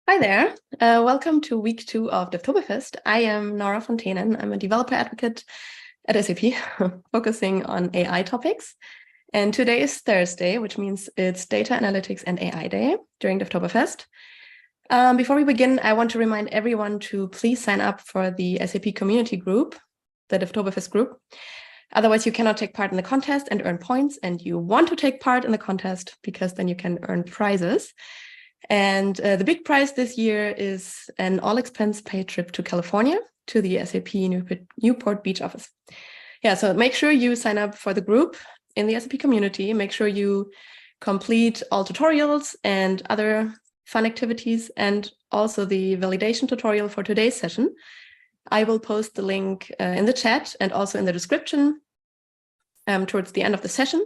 Hi there. Welcome to week 2 of Devtoberfest. I am Nora Fontainen. I'm a developer advocate at SAP, focusing on AI topics. And today is Thursday, which means it's Data Analytics and AI Day during Devtoberfest. Before we begin, I want to remind everyone to please sign up for the SAP community group, the Devtoberfest group. Otherwise, you cannot take part in the contest and earn points, and you want to take part in the contest because then you can earn prizes. And the big prize this year is an all-expense-paid trip to California to the SAP Newport Beach office. Yeah, so make sure you sign up for the group in the SAP community. Make sure you complete all tutorials and other fun activities, and also the validation tutorial for today's session. I will post the link in the chat and also in the description towards the end of the session.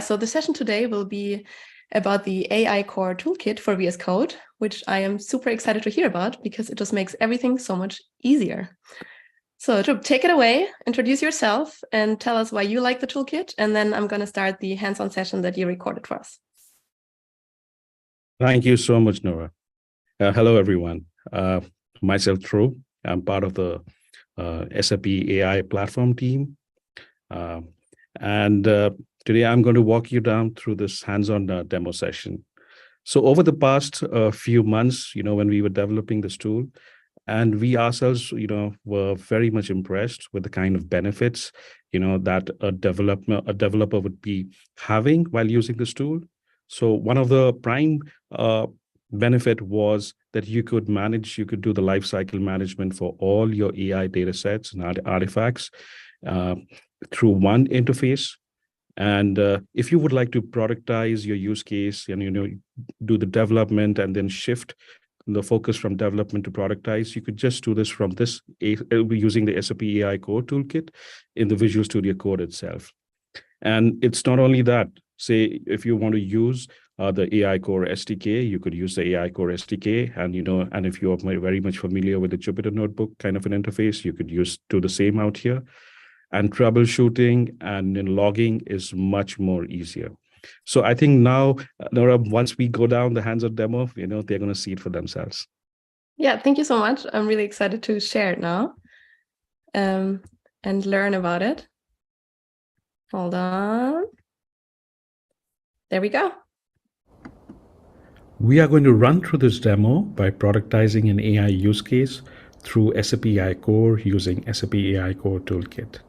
So the session today will be about the AI Core Toolkit for VS Code, which I am super excited to hear about because it just makes everything so much easier. So Dhruv, take it away, introduce yourself, and tell us why you like the toolkit, and then I'm going to start the hands-on session that you recorded for us. Thank you so much, Nora. Hello, everyone. Myself, Dhruv. I'm part of the SAP AI platform team. Today, I'm going to walk you down through this hands-on demo session. So over the past few months, when we were developing this tool, and we ourselves, were very much impressed with the kind of benefits, that a developer would be having while using this tool. So one of the prime benefit was that you could do the lifecycle management for all your AI data sets and artifacts through one interface. And if you would like to productize your use case and do the development and then shift the focus from development to productize, you could just do this from this using the SAP AI Core Toolkit in the Visual Studio Code itself. And it's not only that. Say if you want to use the AI Core SDK, you could use the AI Core SDK, and if you are very much familiar with the Jupyter Notebook kind of an interface, you could do the same out here. And troubleshooting and logging is much more easier. So I think now, Nora, once we go down the hands-on demo, they're going to see it for themselves. Yeah, thank you so much. I'm really excited to share it now and learn about it. Hold on. There we go. We are going to run through this demo by productizing an AI use case through SAP AI Core using SAP AI Core Toolkit.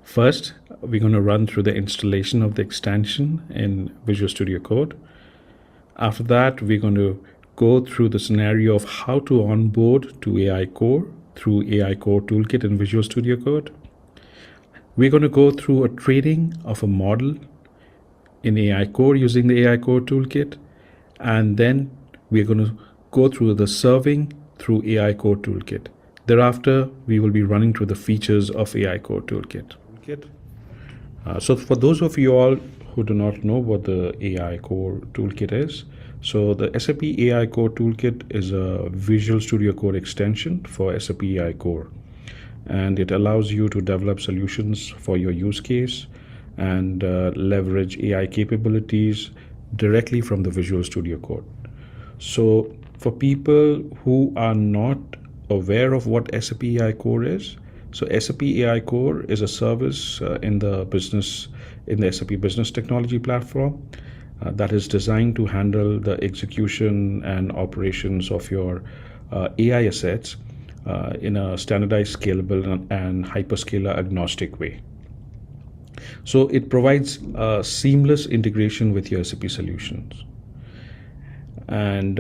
First, we're going to run through the installation of the extension in Visual Studio Code. After that, we're going to go through the scenario of how to onboard to AI Core through AI Core Toolkit in Visual Studio Code. We're going to go through a training of a model in AI Core using the AI Core Toolkit. And then we're going to go through the serving through AI Core Toolkit. Thereafter, we will be running through the features of AI Core Toolkit. So for those of you all who do not know what the AI Core Toolkit is, so the SAP AI Core Toolkit is a Visual Studio Code extension for SAP AI Core. And it allows you to develop solutions for your use case and leverage AI capabilities directly from the Visual Studio Code. So for people who are not aware of what SAP AI Core is, so SAP AI Core is a service in the SAP Business Technology Platform that is designed to handle the execution and operations of your AI assets in a standardized, scalable, and hyperscaler agnostic way. So it provides seamless integration with your SAP solutions. And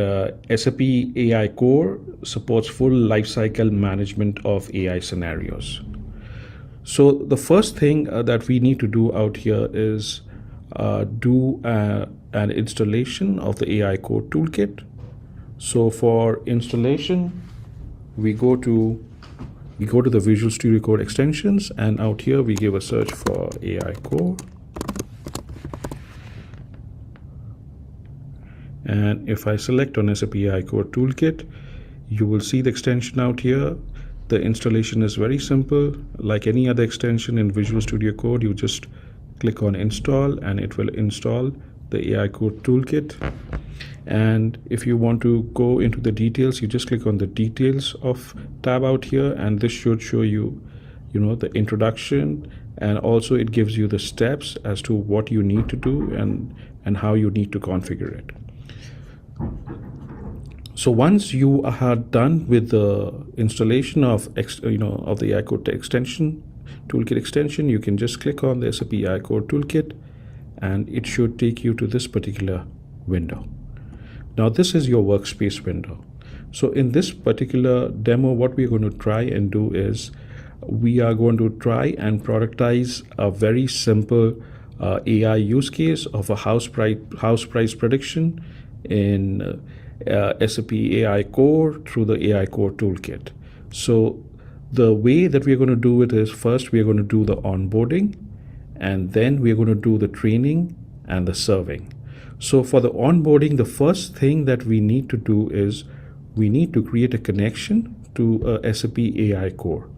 SAP AI Core supports full lifecycle management of AI scenarios. So the first thing that we need to do out here is do an installation of the AI Core Toolkit. So for installation, we go to the Visual Studio Code extensions, and out here we give a search for AI Core. And if I select on SAP AI Core Toolkit, you will see the extension out here. The installation is very simple. Like any other extension in Visual Studio Code, you just click on install and it will install the AI Core Toolkit. And if you want to go into the details, you just click on the details of tab out here, and this should show you, the introduction, and also it gives you the steps as to what you need to do and how you need to configure it. So once you are done with the installation of the AI Core extension, Toolkit extension, you can just click on the SAP AI Core Toolkit, and it should take you to this particular window. Now this is your workspace window. So in this particular demo, what we're going to try and do is we are going to try and productize a very simple AI use case of a house price prediction in SAP AI Core through the AI Core Toolkit. So the way that we're going to do it is, first we're going to do the onboarding, and then we're going to do the training and the serving. So for the onboarding, the first thing that we need to do is we need to create a connection to SAP AI Core.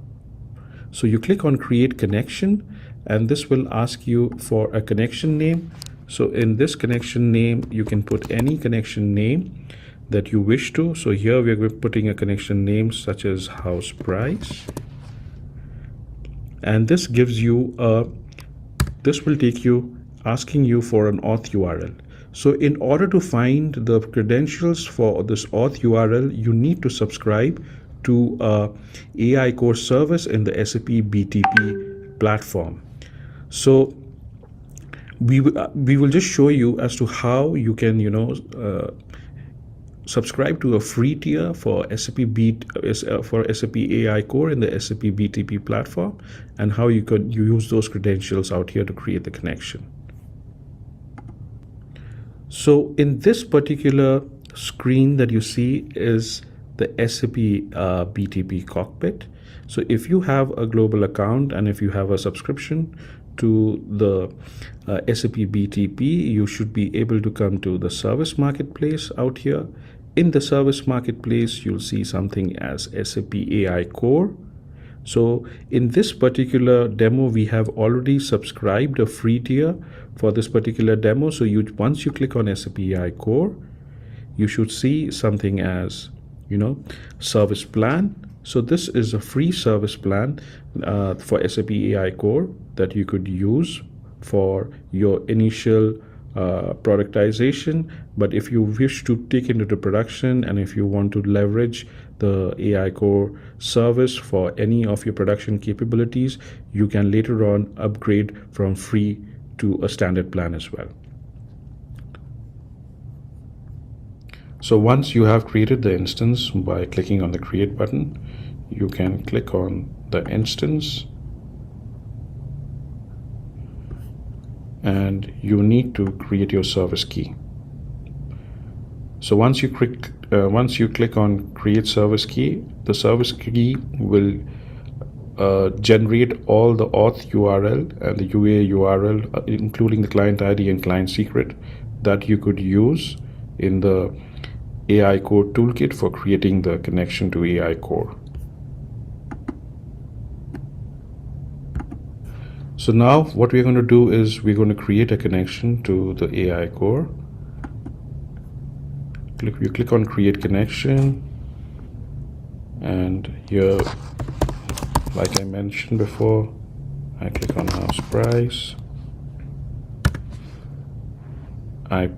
So you click on create connection, and this will ask you for a connection name. So in this connection name, you can put any connection name that you wish to. So here we're putting a connection name such as house price. And this gives you this will take you asking you for an auth URL. So in order to find the credentials for this auth URL, you need to subscribe to AI Core service in the SAP BTP platform. So we will just show you as to how you can subscribe to a free tier for SAP AI Core in the SAP BTP platform, and how you use those credentials out here to create the connection. So in this particular screen that you see is the SAP BTP cockpit. So if you have a global account and if you have a subscription to the SAP BTP, you should be able to come to the service marketplace out here. In the service marketplace, you'll see something as SAP AI Core. So in this particular demo, we have already subscribed a free tier for this particular demo. So once you click on SAP AI Core, you should see something as service plan. So this is a free service plan for SAP AI Core that you could use for your initial productization. But if you wish to take it into production, and if you want to leverage the AI Core service for any of your production capabilities, you can later on upgrade from free to a standard plan as well. So once you have created the instance by clicking on the create button, you can click on the instance, and you need to create your service key. So once you click on create service key, the service key will generate all the auth URL and the UA URL, including the client ID and client secret, that you could use in the AI Core Toolkit for creating the connection to AI Core. So now what we're going to do is we're going to create a connection to the AI Core. You click on create connection, and here, like I mentioned before, I click on house price. I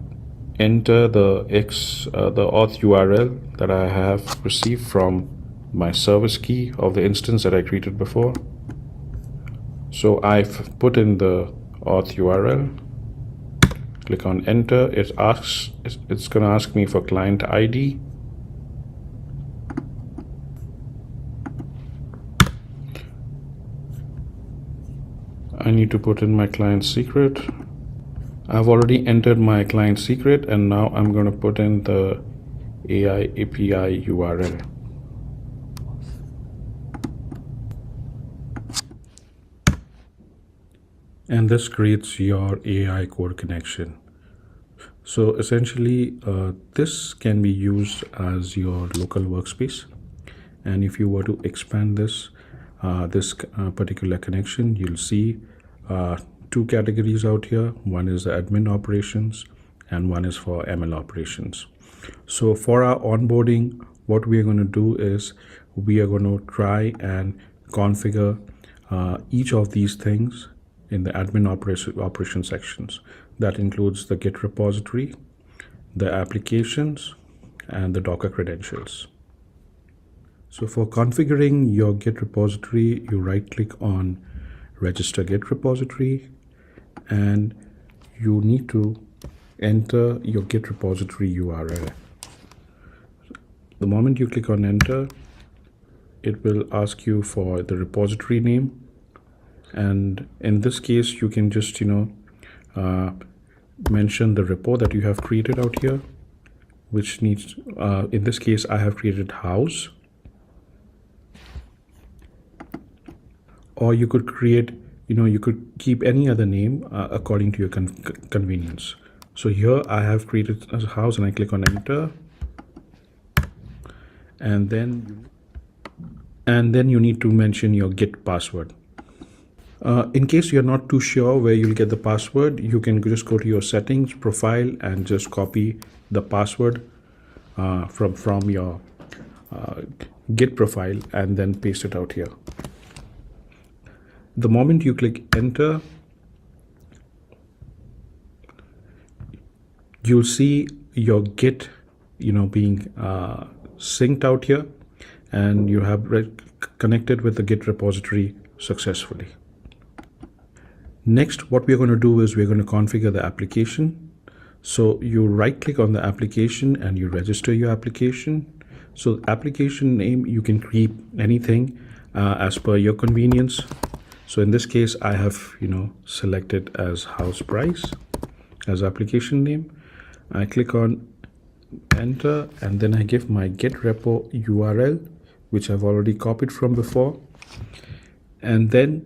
enter the auth URL that I have received from my service key of the instance that I created before. So I've put in the auth URL. Click on enter. It's going to ask me for client ID. I need to put in my client secret. I've already entered my client secret, and now I'm going to put in the AI API URL. And this creates your AI Core connection. So essentially, this can be used as your local workspace. And if you were to expand this particular connection, you'll see two categories out here. One is the admin operations, and one is for ML operations. So for our onboarding, what we are going to do is we are going to try and configure each of these things in the admin operation sections. That includes the Git repository, the applications, and the Docker credentials. So for configuring your Git repository, you right click on register Git repository, and you need to enter your Git repository URL. The moment you click on enter, it will ask you for the repository name. And in this case, you can just, mention the repo that you have created out here, which needs, in this case, I have created house. Or you could create, you could keep any other name according to your convenience. So here I have created as a house, and I click on enter. And then you need to mention your Git password. In case you're not too sure where you'll get the password, you can just go to your settings profile and just copy the password from your Git profile and then paste it out here. The moment you click enter, you'll see your Git, being synced out here, and you have connected with the Git repository successfully. Next, what we're going to do is we're going to configure the application. So you right click on the application and you register your application. So application name, you can keep anything as per your convenience. So in this case, I have, selected as house price as application name. I click on enter, and then I give my Git repo URL, which I've already copied from before. And then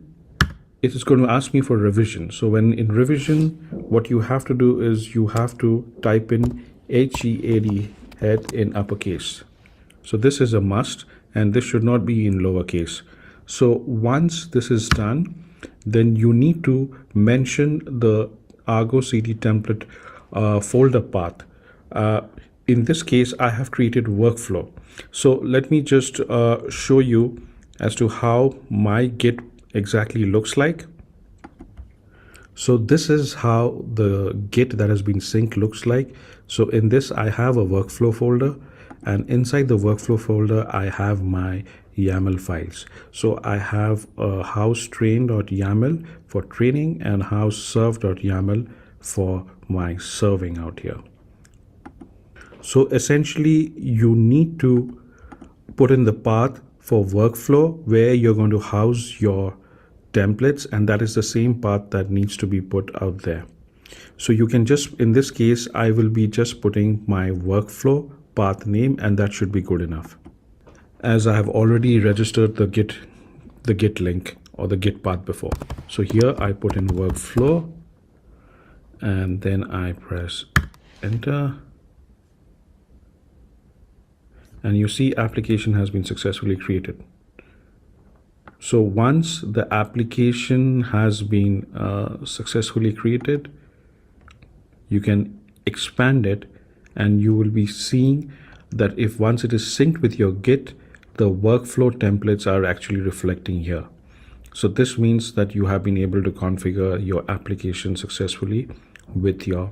it is going to ask me for revision. So when in revision, what you have to do is you have to type in HEAD, head, in uppercase. So this is a must, and this should not be in lowercase. So once this is done, then you need to mention the Argo CD template folder path. In this case, I have created workflow. So let me just show you as to how my Git exactly looks like. So this is how the Git that has been synced looks like. So in this, I have a workflow folder, and inside the workflow folder, I have my YAML files. So I have a house train.yaml for training and house serve.yaml for my serving out here. So essentially, you need to put in the path for workflow where you're going to house your templates, and that is the same path that needs to be put out there. So you can just, in this case, I will be just putting my workflow path name, and that should be good enough. As I have already registered the Git link or the Git path before. So here I put in workflow, and then I press enter. And you see application has been successfully created. So once the application has been successfully created, you can expand it, and you will be seeing that if once it is synced with your Git, the workflow templates are actually reflecting here. So this means that you have been able to configure your application successfully with your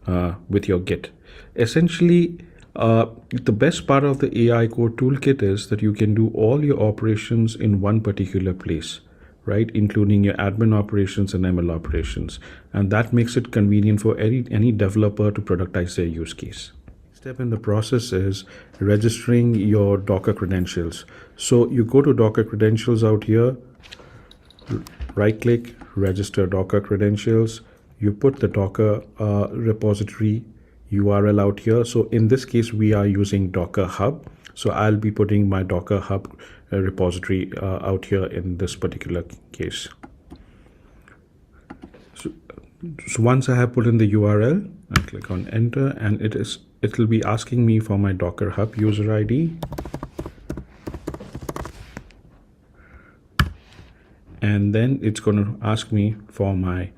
Git. Essentially, the best part of the AI Core Toolkit is that you can do all your operations in one particular place, right? Including your admin operations and ML operations. And that makes it convenient for any developer to productize their use case. Step in the process is registering your Docker credentials. So you go to Docker credentials out here, right click, register Docker credentials. You put the Docker repository URL out here. So in this case, we are using Docker Hub. So I'll be putting my Docker Hub repository out here in this particular case. So once I have put in the URL, I click on enter, and it will be asking me for my Docker Hub user ID. And then it's going to ask me for my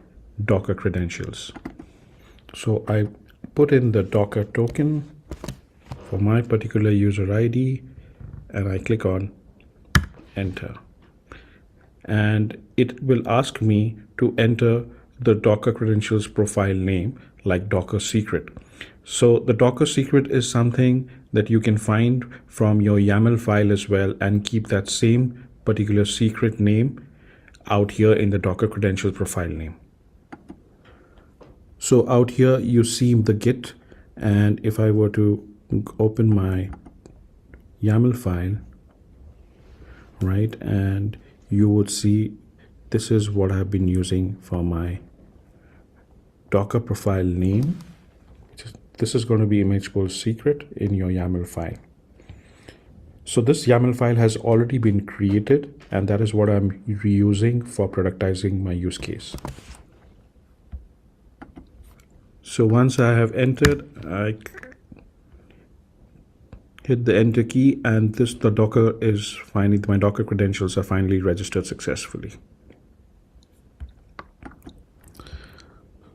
Docker credentials. So I put in the Docker token, for my particular user ID, and I click on enter. And it will ask me to enter the Docker credentials profile name like Docker secret. So the Docker secret is something that you can find from your YAML file as well and keep that same particular secret name out here in the Docker credential profile name. So out here you see the Git, and if I were to open my YAML file, right, and you would see this is what I've been using for my Docker profile name. This is going to be image pool secret in your YAML file. So this YAML file has already been created, and that is what I'm reusing for productizing my use case. So once I have entered, I hit the enter key, and the Docker is finally, my Docker credentials are finally registered successfully.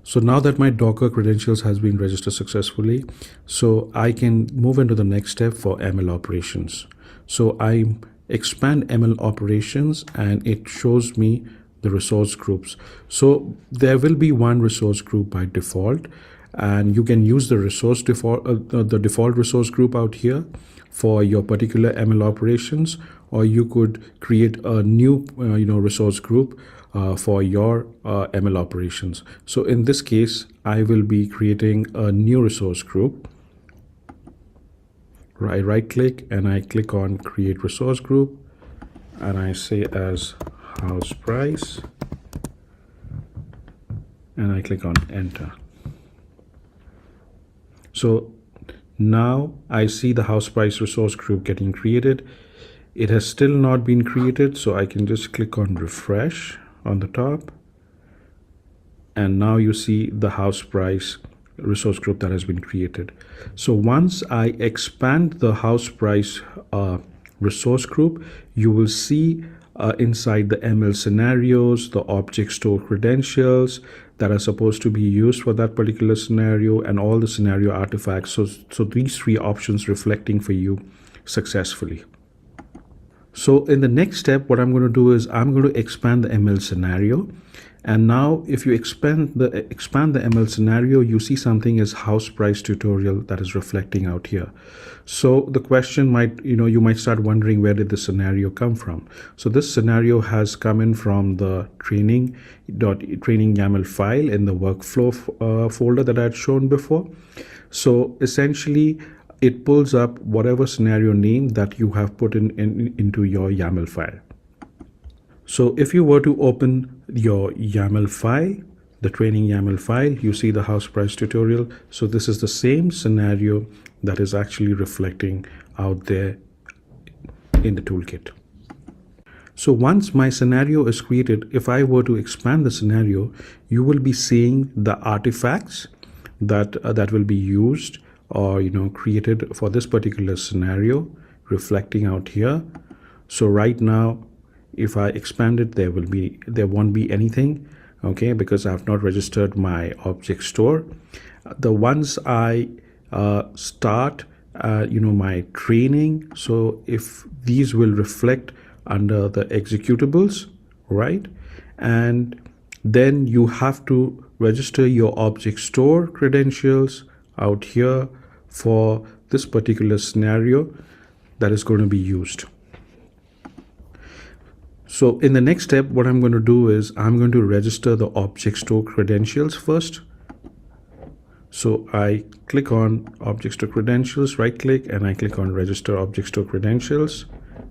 So now that my Docker credentials has been registered successfully, so I can move into the next step for ML operations. So I expand ML operations and it shows me the resource groups. So there will be one resource group by default, and you can use the default resource group out here for your particular ML operations, or you could create a new resource group for your ML operations. So in this case, I will be creating a new resource group. I right click and I click on create resource group, and I say as house price, and I click on enter. So now I see the house price resource group getting created. It has still not been created, so I can just click on refresh on the top, and now you see the house price resource group that has been created. So once I expand the house price resource group, you will see inside the ML scenarios, the object store credentials that are supposed to be used for that particular scenario, and all the scenario artifacts. So these three options reflecting for you successfully. So in the next step, what I'm going to do is I'm going to expand the ML scenario. And now if you expand the ML scenario, you see something as house price tutorial that is reflecting out here. So the question might, you might start wondering, where did the scenario come from? So this scenario has come in from the training YAML file in the workflow folder that I had shown before. So essentially, it pulls up whatever scenario name that you have put into your YAML file. So if you were to open your YAML file, the training YAML file, you see the house price tutorial. So this is the same scenario that is actually reflecting out there in the toolkit. So once my scenario is created, if I were to expand the scenario, you will be seeing the artifacts that will be used or created for this particular scenario reflecting out here. So right now, if I expand it, there won't be anything, okay, because I have not registered my object store. The ones I start my training, so if these will reflect under the executables, right, and then you have to register your object store credentials out here for this particular scenario that is going to be used. So in the next step, what I'm going to do is I'm going to register the object store credentials first. So I click on object store credentials, right click, and I click on register object store credentials.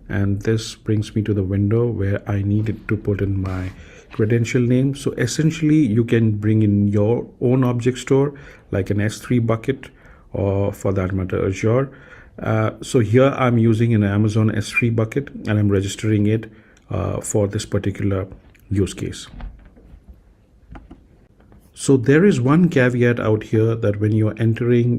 And this brings me to the window where I needed to put in my credential name. So essentially you can bring in your own object store like an S3 bucket, or for that matter Azure. So here I'm using an Amazon S3 bucket, and I'm registering it for this particular use case. So there is one caveat out here that when you're entering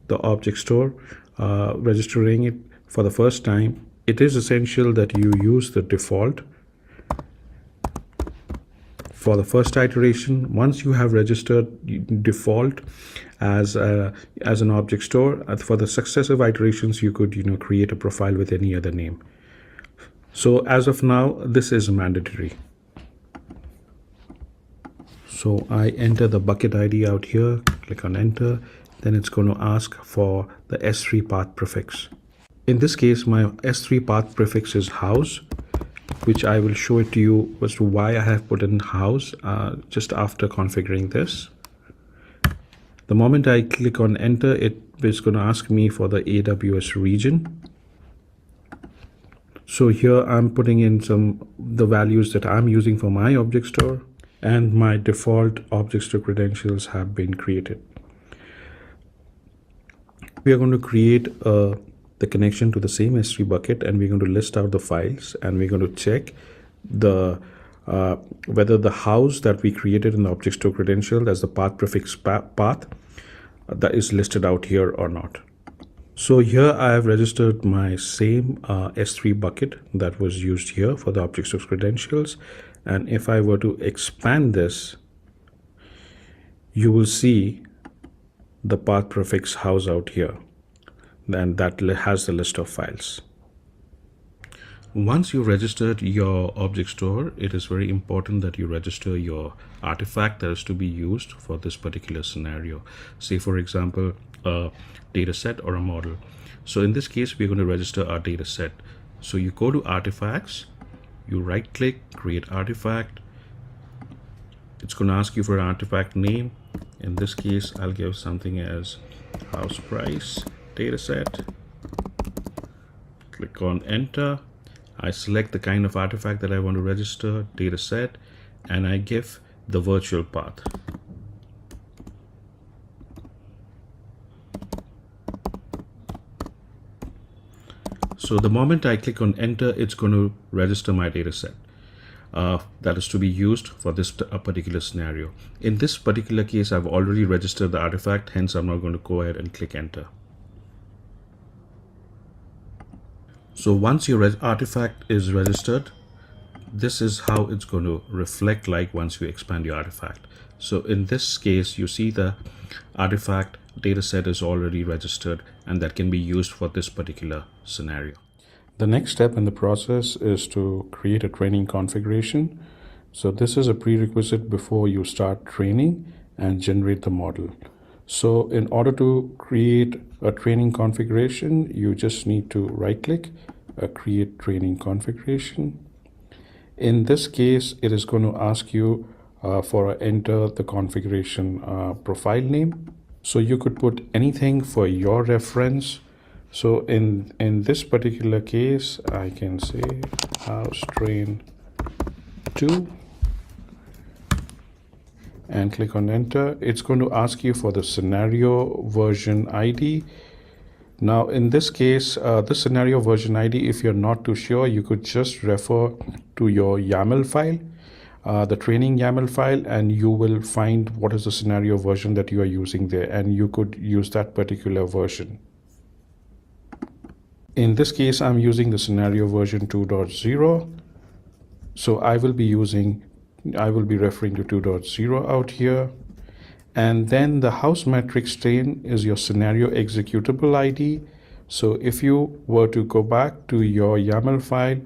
the object store, registering it for the first time, it is essential that you use the default for the first iteration. Once you have registered default as an object store, for the successive iterations you could create a profile with any other name. So as of now, this is mandatory. So I enter the bucket ID out here, click on enter, then it's going to ask for the S3 path prefix. In this case, my S3 path prefix is house, which I will show it to you as to why I have put in house just after configuring this. The moment I click on enter, it is going to ask me for the AWS region. So here I'm putting in the values that I'm using for my object store, and my default object store credentials have been created. We are going to create the connection to the same S3 bucket, and we're going to list out the files, and we're going to check whether the house that we created in the object store credential as the path prefix path that is listed out here or not. So here I have registered my same S3 bucket that was used here for the object store credentials, and if I were to expand this, you will see the path prefix house out here, and that has the list of files. Once you registered your object store, it is very important that you register your artifact that is to be used for this particular scenario. Say for example, a data set or a model. So in this case, we're going to register our data set. So you go to artifacts, you right click, create artifact. It's going to ask you for an artifact name. In this case, I'll give something as house price dataset. Click on enter. I select the kind of artifact that I want to register, dataset, and I give the virtual path. So the moment I click on enter, it's going to register my dataset that is to be used for this particular scenario. In this particular case, I've already registered the artifact, hence I'm not going to go ahead and click enter. So once your artifact is registered, this is how it's going to reflect like once you expand your artifact. So in this case, you see the artifact dataset is already registered, and that can be used for this particular scenario. The next step in the process is to create a training configuration. So this is a prerequisite before you start training and generate the model. So in order to create a training configuration, you just need to right click, create training configuration. In this case, it is going to ask you for enter the configuration profile name. So you could put anything for your reference. So in this particular case, I can say house train 2 and click on enter. It's going to ask you for the scenario version ID. Now in this case, the scenario version ID, if you're not too sure, you could just refer to your YAML file, the training YAML file, and you will find what is the scenario version that you are using there, and you could use that particular version. In this case, I'm using the scenario version 2.0. So I will be referring to 2.0 out here. And then the house metric strain is your scenario executable ID. So if you were to go back to your YAML file,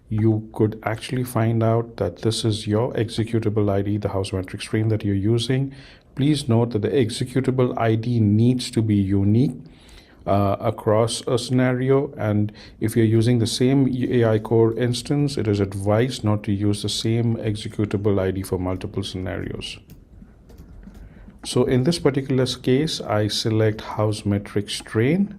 you could actually find out that this is your executable ID, the house metric strain that you're using. Please note that the executable ID needs to be unique across a scenario, and if you're using the same AI Core instance, it is advised not to use the same executable ID for multiple scenarios. So in this particular case, I select house metric strain,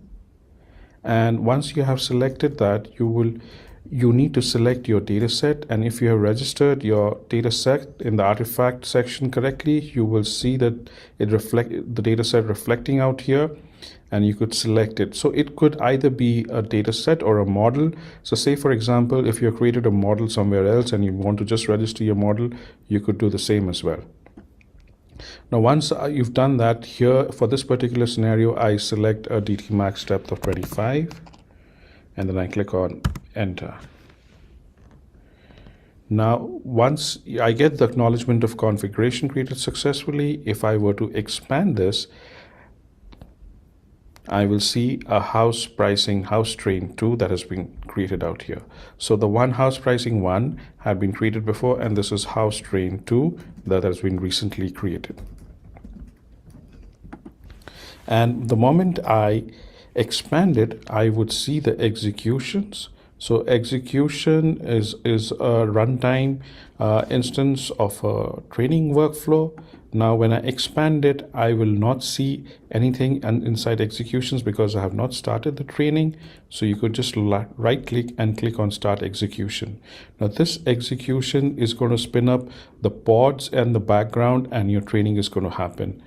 and once you have selected that, you need to select your data set, and if you have registered your data set in the artifact section correctly, you will see that the data set reflecting out here, and you could select it. So it could either be a data set or a model. So say for example, if you created a model somewhere else and you want to just register your model, you could do the same as well. Now once you've done that, here for this particular scenario, I select a DT max depth of 25, and then I click on enter. Now, once I get the acknowledgement of configuration created successfully, if I were to expand this, I will see a house pricing house train 2 that has been created out here. So the one house pricing 1 had been created before, and this is house train 2 that has been recently created. And the moment I expand it, I would see the executions. So execution is a runtime instance of a training workflow. Now, when I expand it, I will not see anything inside executions because I have not started the training. So you could just right click and click on start execution. Now this execution is going to spin up the pods and the background, and your training is going to happen.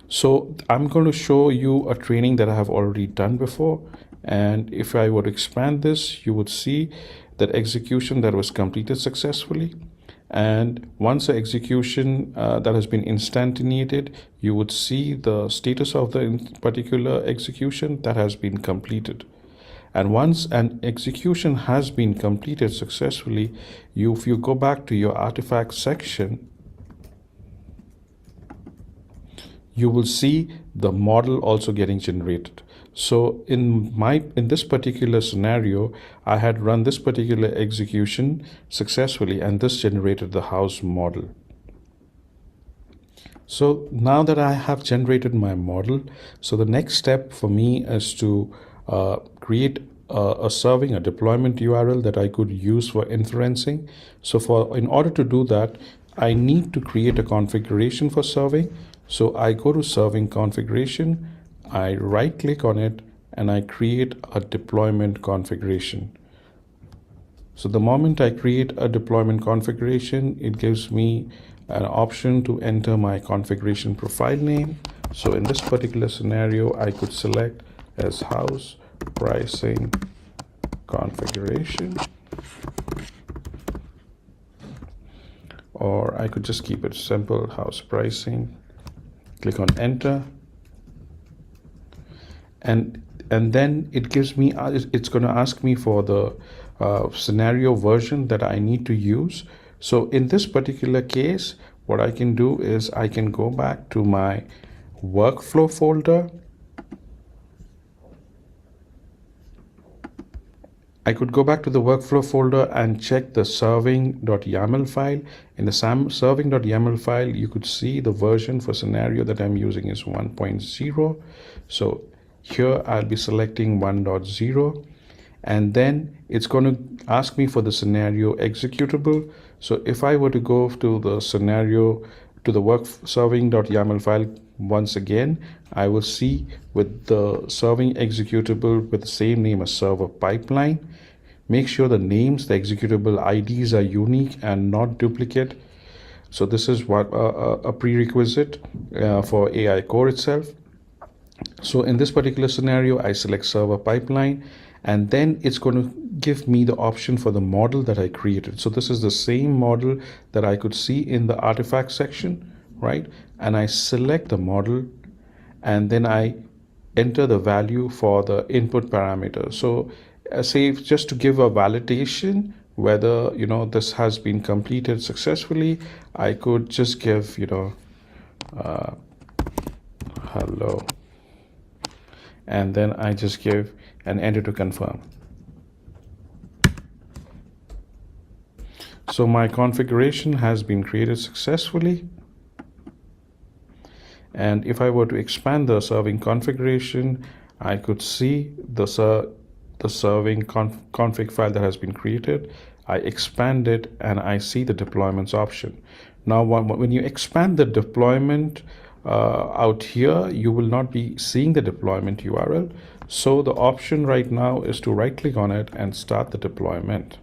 So I'm going to show you a training that I have already done before. And if I were to expand this, you would see that execution that was completed successfully. And once the execution that has been instantiated, you would see the status of the particular execution that has been completed. And once an execution has been completed successfully, if you go back to your artifact section, you will see the model also getting generated. So in this particular scenario, I had run this particular execution successfully, and this generated the house model. So now that I have generated my model, so the next step for me is to create a serving, a deployment URL that I could use for inferencing. So in order to do that, I need to create a configuration for serving. So I go to serving configuration, I right click on it, and I create a deployment configuration. So the moment I create a deployment configuration, it gives me an option to enter my configuration profile name. So in this particular scenario, I could select as house pricing configuration, or I could just keep it simple, house pricing. Click on enter, and then it gives me, it's going to ask me for the scenario version that I need to use. So in this particular case, what I can do is I can go back to my workflow folder. I could go back to the workflow folder and check the serving.yaml file. In the serving.yaml file, you could see the version for scenario that I'm using is 1.0. So here I'll be selecting 1.0, and then it's going to ask me for the scenario executable. So if I were to go to the scenario, to the work serving.yaml file once again, I will see with the serving executable with the same name as server pipeline. Make sure the names, the executable IDs are unique and not duplicate. So this is what a prerequisite for AI Core itself. So in this particular scenario, I select server pipeline, and then it's going to give me the option for the model that I created. So this is the same model that I could see in the artifact section, right? And I select the model, and then I enter the value for the input parameter. So say just to give a validation whether this has been completed successfully, I could just give hello, and then I just give an enter to confirm. So my configuration has been created successfully. And if I were to expand the serving configuration, I could see the serving config file that has been created. I expand it and I see the deployments option. Now, when you expand the deployment out here, you will not be seeing the deployment URL. So the option right now is to right click on it and start the deployment.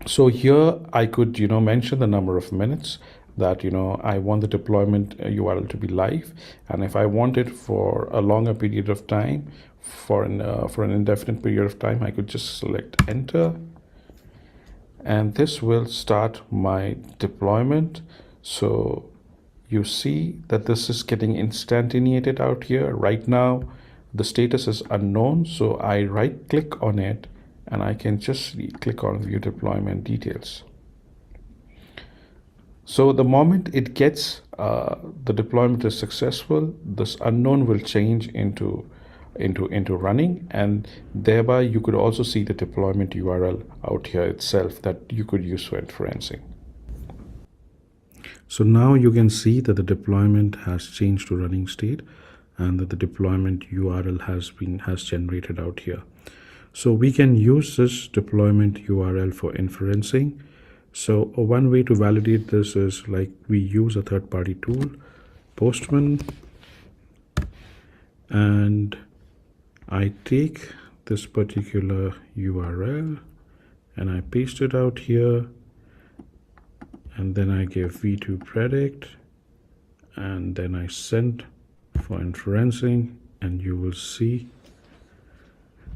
So here I could mention the number of minutes that I want the deployment URL to be live, and if I want it for a longer period of time, for an indefinite period of time, I could just select enter, and this will start my deployment. So you see that this is getting instantiated out here right now. The status is unknown, so I right click on it and I can just click on view deployment details. So the moment it gets the deployment is successful, this unknown will change into running, and thereby you could also see the deployment URL out here itself that you could use for inferencing. So now you can see that the deployment has changed to running state and that the deployment URL has generated out here. So we can use this deployment URL for inferencing. So one way to validate this is like we use a third-party tool, Postman, and I take this particular URL and I paste it out here, and then I give v2 predict, and then I send for inferencing, and you will see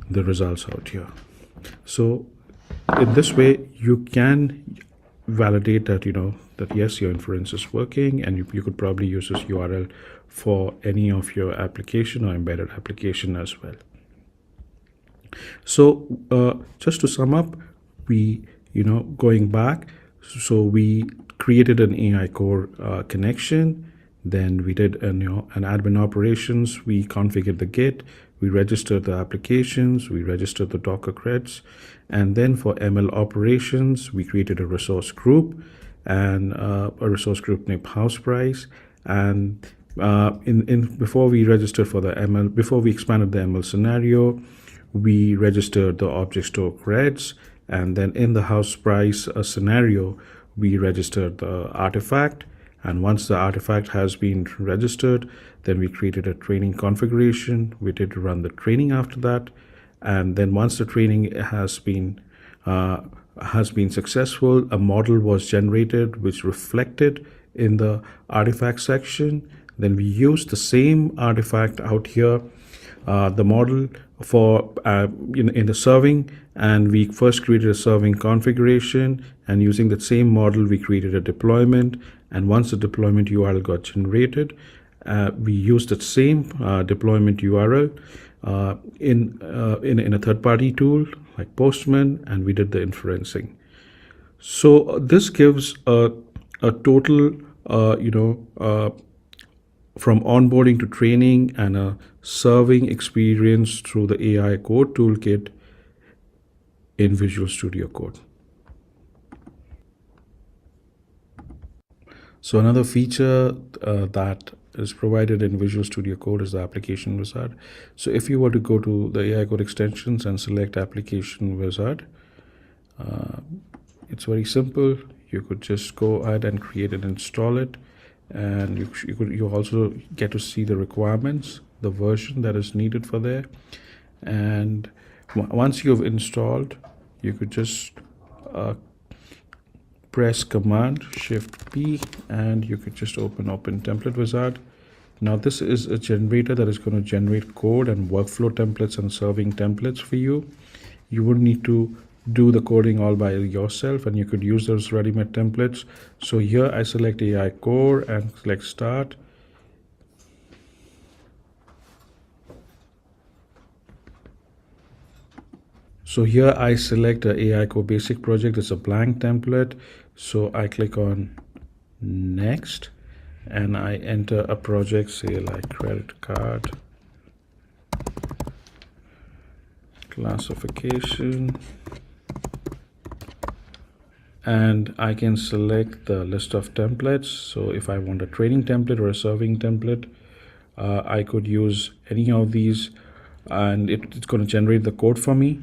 the results out here. So in this way you can validate that that yes, your inference is working, and you could probably use this URL for any of your application or embedded application as well. So just to sum up, we going back, so we created an AI core connection, then we did an admin operations, we configured the Git, we registered the applications, we registered the Docker creds, and then for ML operations, we created a resource group and a resource group named house price. And before we registered for the ML, before we expanded the ML scenario, we registered the object store creds, and then in the house price scenario, we registered the artifact. And once the artifact has been registered, then we created a training configuration. We did run the training after that. And then once the training has been successful, a model was generated which reflected in the artifact section. Then we used the same artifact out here, the model for in the serving, and we first created a serving configuration, and using that same model we created a deployment. And once the deployment URL got generated, we used that same deployment URL in a third-party tool like Postman, and we did the inferencing. So this gives a total from onboarding to training and a serving experience through the AI Core Toolkit in Visual Studio Code. So another feature that is provided in Visual Studio Code is the application wizard. So if you were to go to the AI Code extensions and select application wizard, it's very simple. You could just go ahead and create and install it, and you also get to see the requirements, the version that is needed for there. And once you've installed, you could just press Command Shift P, and you could just open Template Wizard. Now this is a generator that is going to generate code and workflow templates and serving templates for you. You wouldn't need to do the coding all by yourself, and you could use those ready-made templates. So here I select AI Core and select Start. So here I select the AI Core Basic project. It's a blank template. So I click on Next, and I enter a project, say like credit card classification, and I can select the list of templates. So if I want a training template or a serving template, I could use any of these, and it's going to generate the code for me.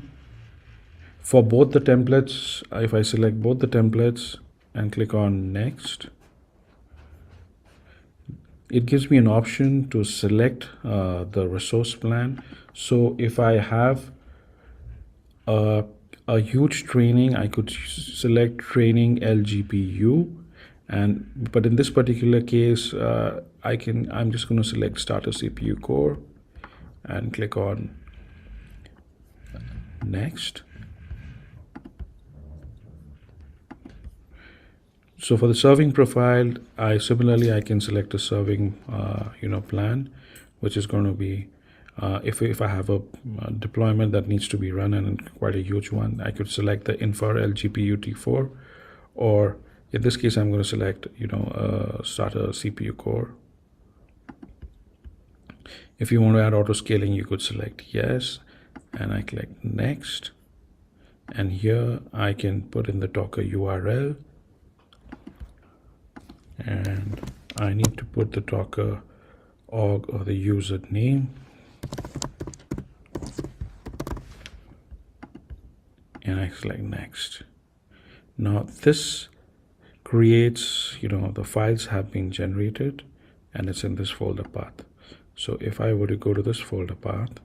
For both the templates, if I select both the templates and click on Next, it gives me an option to select the resource plan. So if I have a huge training, I could select training LGPU, but in this particular case, I'm just going to select starter CPU core and click on Next. So for the serving profile, I can select a serving plan, which is going to be If I have a deployment that needs to be run and quite a huge one, I could select the Infarel GPU T4, or in this case, I'm going to select, starter CPU core. If you want to add auto scaling, you could select yes, and I click next. And here I can put in the Docker URL, and I need to put the Docker org or the user name, and I select next. Now this creates, the files have been generated and it's in this folder path. So if I were to go to this folder path,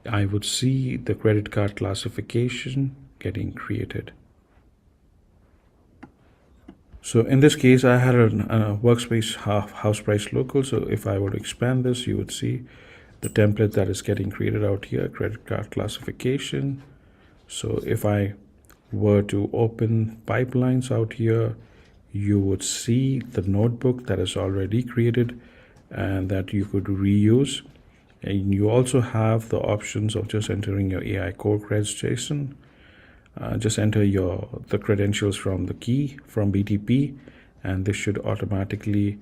I would see the credit card classification getting created. So in this case, I had a workspace house price local. So if I were to expand this, you would see the template that is getting created out here, credit card classification. So if I were to open pipelines out here, you would see the notebook that is already created and that you could reuse. And you also have the options of just entering your AI core creds JSON. Just enter the credentials from the key from BTP, and this should automatically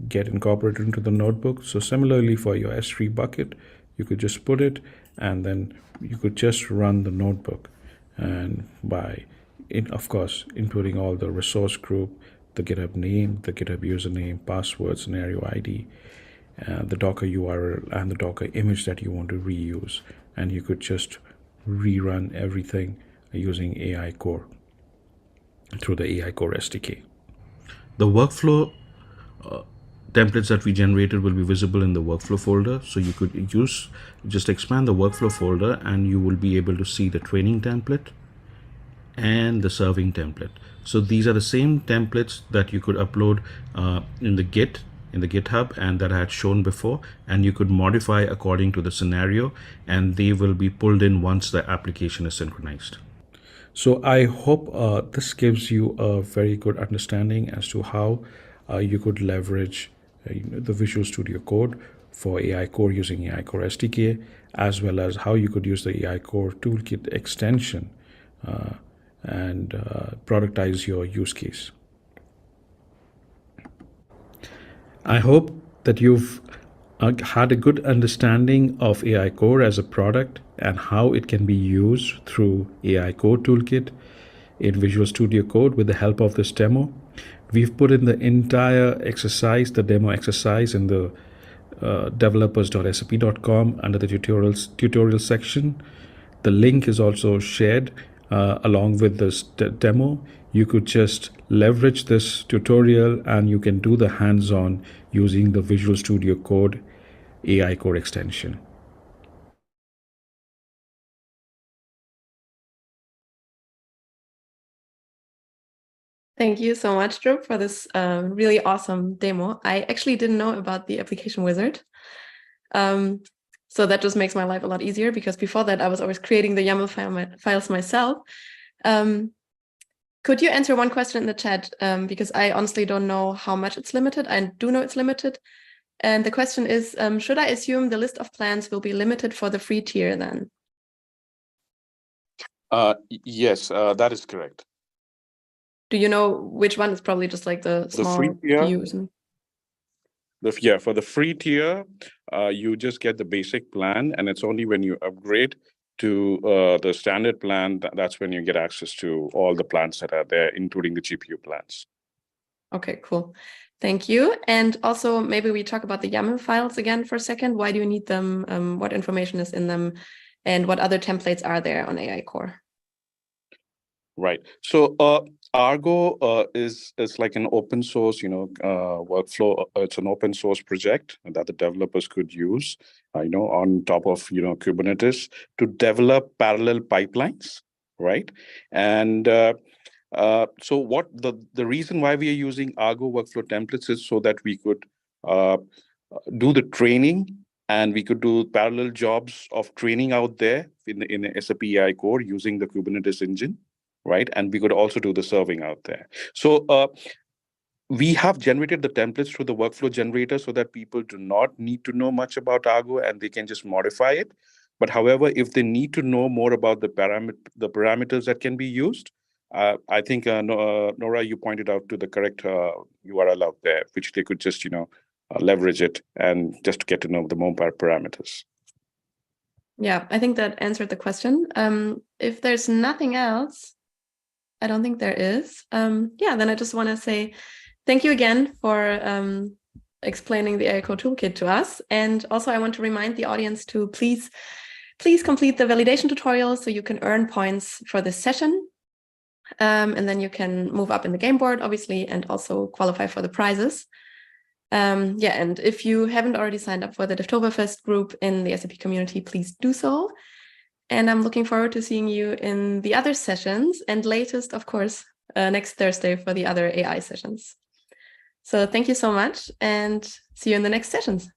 get incorporated into the notebook. So similarly for your S3 bucket, you could just put it, and then you could just run the notebook, and of course inputting all the resource group, the GitHub name, the GitHub username, password, scenario ID, the Docker URL, and the Docker image that you want to reuse, and you could just rerun everything using AI Core through the AI Core SDK. The workflow templates that we generated will be visible in the workflow folder. So you could just expand the workflow folder and you will be able to see the training template and the serving template. So these are the same templates that you could upload in the GitHub and that I had shown before, and you could modify according to the scenario, and they will be pulled in once the application is synchronized. So I hope this gives you a very good understanding as to how you could leverage the Visual Studio Code for AI Core using AI Core SDK, as well as how you could use the AI Core Toolkit extension and productize your use case. I hope that you've had a good understanding of AI Core as a product and how it can be used through AI Core Toolkit in Visual Studio Code with the help of this demo. We've put in the entire exercise, the demo exercise, in the developers.sap.com under the tutorial section. The link is also shared along with this demo. You could just leverage this tutorial and you can do the hands-on using the Visual Studio Code AI Core extension. Thank you so much, Drew, for this really awesome demo. I actually didn't know about the application wizard. So that just makes my life a lot easier, because before that I was always creating the YAML files myself. Could you answer one question in the chat? Because I honestly don't know how much it's limited. I do know it's limited. And the question is, should I assume the list of plans will be limited for the free tier then? Yes, that is correct. Do you know which one? It's probably just like the small free tier. views. For the free tier, you just get the basic plan, and it's only when you upgrade to the standard plan that's when you get access to all the plans that are there, including the GPU plans. Okay, cool. Thank you. And also, maybe we talk about the YAML files again for a second. Why do you need them? What information is in them? And what other templates are there on AI Core? Right. So Argo is like an open source, workflow. It's an open source project that the developers could use, on top of Kubernetes to develop parallel pipelines, right? And so what the reason why we are using Argo workflow templates is so that we could do the training, and we could do parallel jobs of training out there in the SAP AI Core using the Kubernetes engine, right? And we could also do the serving out there. So we have generated the templates through the workflow generator so that people do not need to know much about Argo and they can just modify it. But however, if they need to know more about the parameters that can be used, I think Nora, you pointed out to the correct URL out there, which they could just leverage it and just get to know the more parameters. Yeah, I think that answered the question. If there's nothing else, I don't think there is. Yeah, then I just want to say thank you again for explaining the AI Core Toolkit to us. And also I want to remind the audience to please complete the validation tutorial so you can earn points for this session. And then you can move up in the game board, obviously, and also qualify for the prizes. Yeah, and if you haven't already signed up for the Devtoberfest group in the SAP community, please do so. And I'm looking forward to seeing you in the other sessions, and latest, of course, next Thursday for the other AI sessions. So thank you so much, and see you in the next sessions.